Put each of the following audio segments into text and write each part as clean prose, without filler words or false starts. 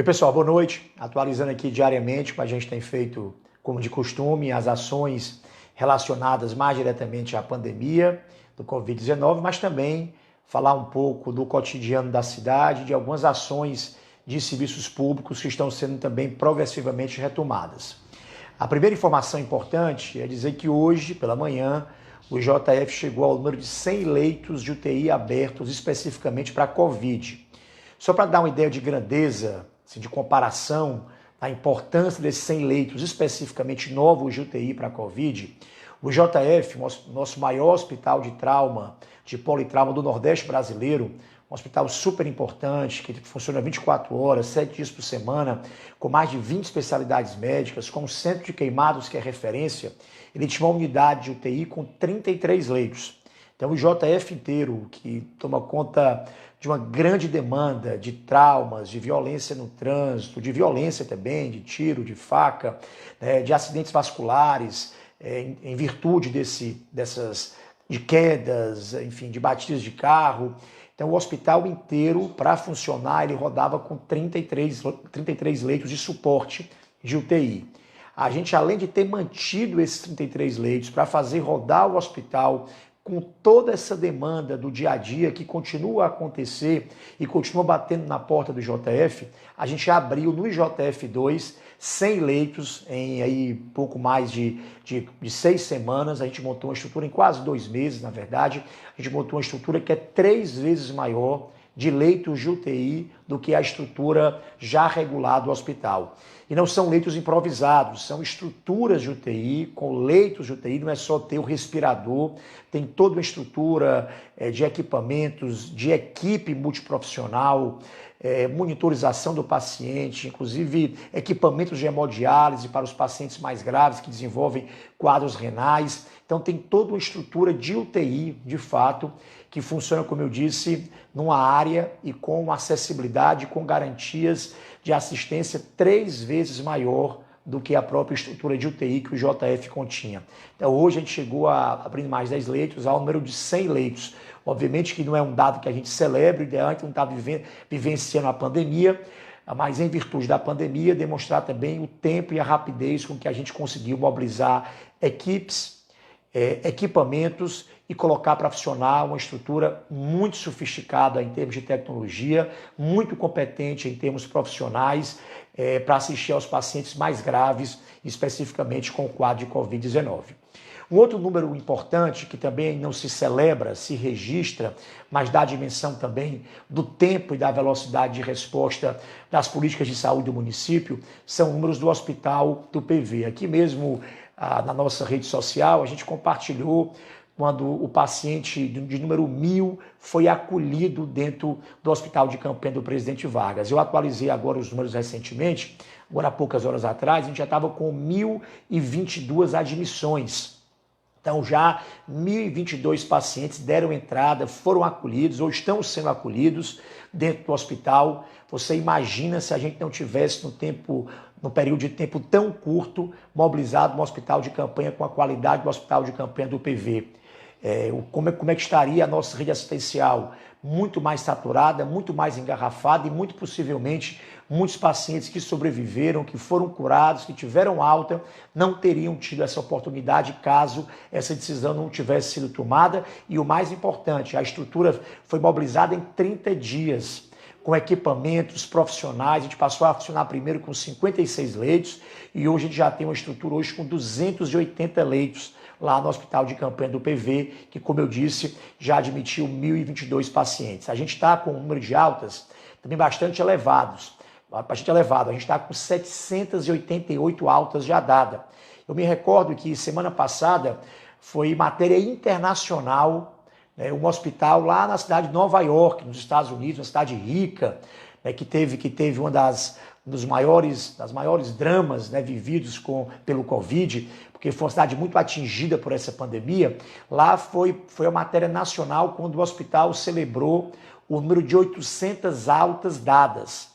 Oi pessoal, boa noite. Atualizando aqui diariamente, como a gente tem feito, como de costume, as ações relacionadas mais diretamente à pandemia do Covid-19, mas também falar um pouco do cotidiano da cidade, de algumas ações de serviços públicos que estão sendo também progressivamente retomadas. A primeira informação importante é dizer que hoje, pela manhã, o IJF chegou ao número de 100 leitos de UTI abertos especificamente para a Covid. Só para dar uma ideia de grandeza, assim, de comparação, a importância desses 100 leitos especificamente novos de UTI para a Covid, o IJF, nosso maior hospital de trauma, de politrauma do Nordeste brasileiro, um hospital super importante, que funciona 24 horas, 7 dias por semana, com mais de 20 especialidades médicas, com um centro de queimados que é referência, ele tinha uma unidade de UTI com 33 leitos. Então o IJF inteiro, que toma conta de uma grande demanda de traumas, de violência no trânsito, de violência também, de tiro, de faca, né, de acidentes vasculares, em virtude de quedas, enfim, de batidas de carro. Então o hospital inteiro, para funcionar, ele rodava com 33 leitos de suporte de UTI. A gente, além de ter mantido esses 33 leitos para fazer rodar o hospital com toda essa demanda do dia a dia que continua a acontecer e continua batendo na porta do IJF, a gente abriu no IJF 2 100 leitos em aí pouco mais de 6 semanas. A gente montou uma estrutura em quase 2 meses, na verdade. A gente montou uma estrutura que é 3 vezes maior de leitos de UTI do que a estrutura já regulada do hospital. E não são leitos improvisados, são estruturas de UTI, com leitos de UTI, não é só ter o respirador, tem toda uma estrutura de equipamentos, de equipe multiprofissional, monitorização do paciente, inclusive equipamentos de hemodiálise para os pacientes mais graves que desenvolvem quadros renais. Então tem toda uma estrutura de UTI, de fato, que funciona, como eu disse, numa área e com acessibilidade, com garantias de assistência 3 vezes maior do que a própria estrutura de UTI que o IJF continha. Então hoje a gente chegou a abrir mais 10 leitos, ao número de 100 leitos. Obviamente que não é um dado que a gente celebra, o ideal é que não está vivenciando a pandemia, mas em virtude da pandemia, demonstrar também o tempo e a rapidez com que a gente conseguiu mobilizar equipes, equipamentos e colocar para funcionar uma estrutura muito sofisticada em termos de tecnologia, muito competente em termos profissionais, para assistir aos pacientes mais graves, especificamente com o quadro de Covid-19. Um outro número importante, que também não se celebra, se registra, mas dá dimensão também do tempo e da velocidade de resposta das políticas de saúde do município, são números do Hospital do PV. Aqui mesmo, na nossa rede social, a gente compartilhou quando o paciente de número 1000 foi acolhido dentro do Hospital de Campanha do Presidente Vargas. Eu atualizei agora os números recentemente, agora há poucas horas atrás, a gente já estava com 1.022 admissões. Então já 1.022 pacientes deram entrada, foram acolhidos ou estão sendo acolhidos dentro do hospital. Você imagina se a gente não tivesse no período de tempo tão curto, mobilizado um hospital de campanha com a qualidade do hospital de campanha do PV. Como é que estaria a nossa rede assistencial? Muito mais saturada, muito mais engarrafada e muito possivelmente muitos pacientes que sobreviveram, que foram curados, que tiveram alta, não teriam tido essa oportunidade caso essa decisão não tivesse sido tomada. E o mais importante, a estrutura foi mobilizada em 30 dias, com equipamentos profissionais. A gente passou a funcionar primeiro com 56 leitos e hoje a gente já tem uma estrutura hoje com 280 leitos lá no Hospital de Campanha do PV, que, como eu disse, já admitiu 1.022 pacientes. A gente está com um número de altas também bastante elevados. A gente está com 788 altas já dadas. Eu me recordo que semana passada foi matéria internacional, um hospital lá na cidade de Nova York, nos Estados Unidos, uma cidade rica, que teve das maiores dramas, vividos pelo Covid, porque foi uma cidade muito atingida por essa pandemia. Lá foi a matéria nacional quando o hospital celebrou o número de 800 altas dadas.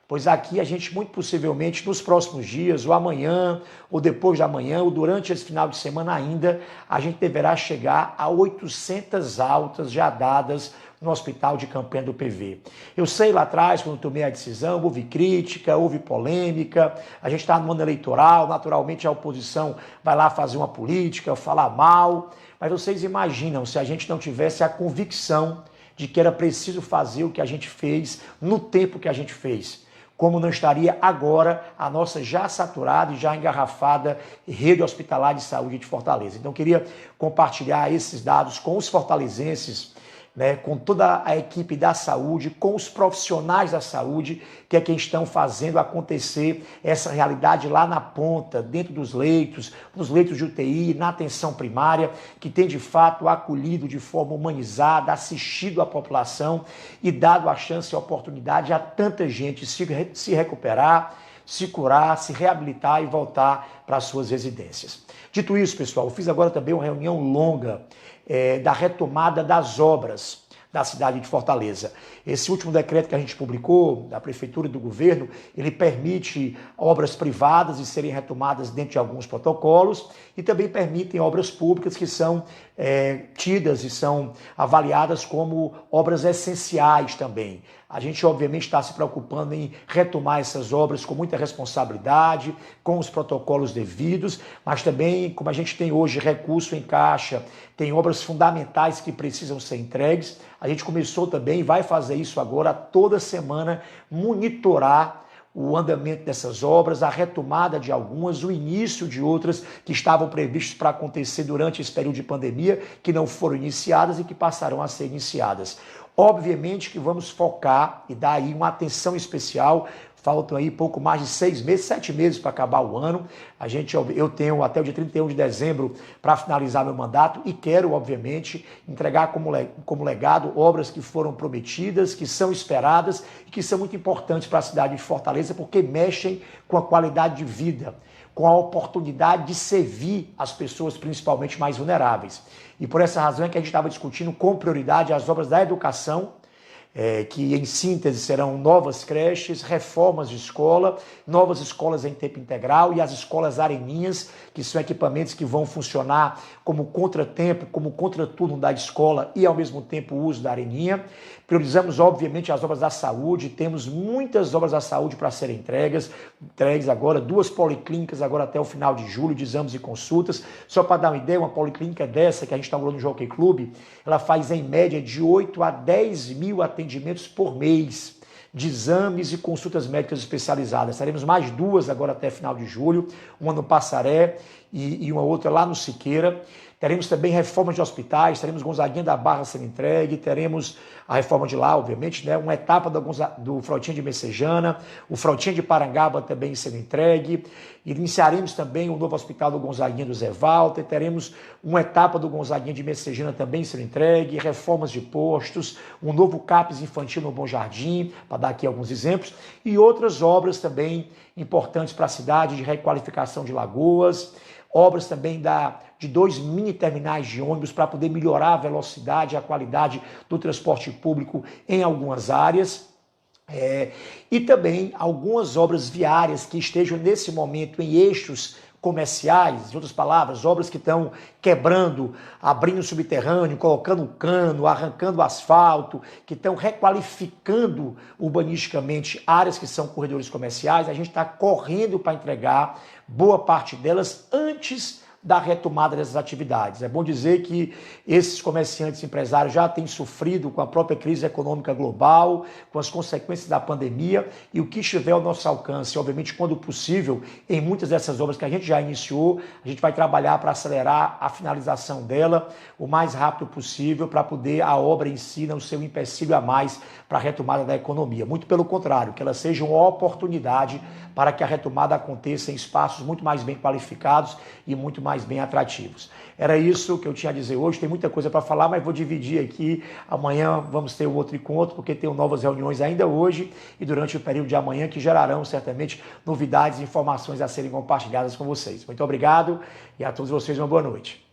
Pois aqui a gente, muito possivelmente, nos próximos dias, ou amanhã, ou depois da manhã, ou durante esse final de semana ainda, a gente deverá chegar a 800 altas já dadas no hospital de campanha do PV. Eu sei lá atrás, quando tomei a decisão, houve crítica, houve polêmica, a gente está no ano eleitoral, naturalmente a oposição vai lá fazer uma política, falar mal, mas vocês imaginam se a gente não tivesse a convicção de que era preciso fazer o que a gente fez no tempo que a gente fez. Como não estaria agora a nossa já saturada e já engarrafada rede hospitalar de saúde de Fortaleza. Então, eu queria compartilhar esses dados com os fortalezenses, né, com toda a equipe da saúde, com os profissionais da saúde, que é quem estão fazendo acontecer essa realidade lá na ponta, dentro dos leitos, nos leitos de UTI, na atenção primária, que tem de fato acolhido de forma humanizada, assistido a população e dado a chance e a oportunidade a tanta gente se recuperar, se curar, se reabilitar e voltar para as suas residências. Dito isso, pessoal, eu fiz agora também uma reunião longa da retomada das obras da cidade de Fortaleza. Esse último decreto que a gente publicou, da Prefeitura e do Governo, ele permite obras privadas de serem retomadas dentro de alguns protocolos e também permitem obras públicas que são tidas e são avaliadas como obras essenciais também. A gente, obviamente, está se preocupando em retomar essas obras com muita responsabilidade, com os protocolos devidos, mas também, como a gente tem hoje recurso em caixa, tem obras fundamentais que precisam ser entregues, a gente começou também, vai fazer isso agora, toda semana, monitorar o andamento dessas obras, a retomada de algumas, o início de outras que estavam previstas para acontecer durante esse período de pandemia, que não foram iniciadas e que passarão a ser iniciadas. Obviamente que vamos focar e dar aí uma atenção especial. Faltam aí pouco mais de 6 meses, 7 meses para acabar o ano. Eu tenho até o dia 31 de dezembro para finalizar meu mandato e quero, obviamente, entregar como legado obras que foram prometidas, que são esperadas e que são muito importantes para a cidade de Fortaleza, porque mexem com a qualidade de vida, com a oportunidade de servir as pessoas principalmente mais vulneráveis. E por essa razão é que a gente estava discutindo com prioridade as obras da educação, que em síntese serão novas creches, reformas de escola, novas escolas em tempo integral e as escolas areninhas, que são equipamentos que vão funcionar como contratempo, como contraturno da escola e ao mesmo tempo o uso da areninha. Priorizamos, obviamente, as obras da saúde, temos muitas obras da saúde para serem entregues agora, 2 policlínicas agora até o final de julho, de exames e consultas. Só para dar uma ideia, uma policlínica dessa que a gente inaugurou no Jockey Club, ela faz em média de 8 a 10 mil atendimentos por mês de exames e consultas médicas especializadas. Teremos mais 2 agora até final de julho, uma no Passaré e uma outra lá no Siqueira. Teremos também reformas de hospitais, teremos Gonzaguinha da Barra sendo entregue, teremos a reforma de lá, obviamente, né? Uma etapa do Frautinha de Messejana, o Frautinha de Parangaba também sendo entregue. Iniciaremos também o novo hospital do Gonzaguinha do Zé Walter, teremos uma etapa do Gonzaguinha de Messejana também sendo entregue, reformas de postos, um novo CAPS infantil no Bom Jardim, para dar aqui alguns exemplos, e outras obras também importantes para a cidade de requalificação de lagoas, obras também de 2 mini terminais de ônibus para poder melhorar a velocidade e a qualidade do transporte público em algumas áreas. E também algumas obras viárias que estejam nesse momento em eixos comerciais, em outras palavras, obras que estão quebrando, abrindo subterrâneo, colocando cano, arrancando asfalto, que estão requalificando urbanisticamente áreas que são corredores comerciais. A gente está correndo para entregar boa parte delas antes da retomada dessas atividades. É bom dizer que esses comerciantes e empresários já têm sofrido com a própria crise econômica global, com as consequências da pandemia, e o que estiver ao nosso alcance, obviamente, quando possível, em muitas dessas obras que a gente já iniciou, a gente vai trabalhar para acelerar a finalização dela o mais rápido possível, para poder a obra em si não ser um empecilho a mais para a retomada da economia. Muito pelo contrário, que ela seja uma oportunidade para que a retomada aconteça em espaços muito mais bem qualificados e muito mais bem atrativos. Era isso que eu tinha a dizer hoje, tem muita coisa para falar, mas vou dividir aqui. Amanhã vamos ter um outro encontro, porque tem novas reuniões ainda hoje e durante o período de amanhã, que gerarão certamente novidades e informações a serem compartilhadas com vocês. Muito obrigado e a todos vocês uma boa noite.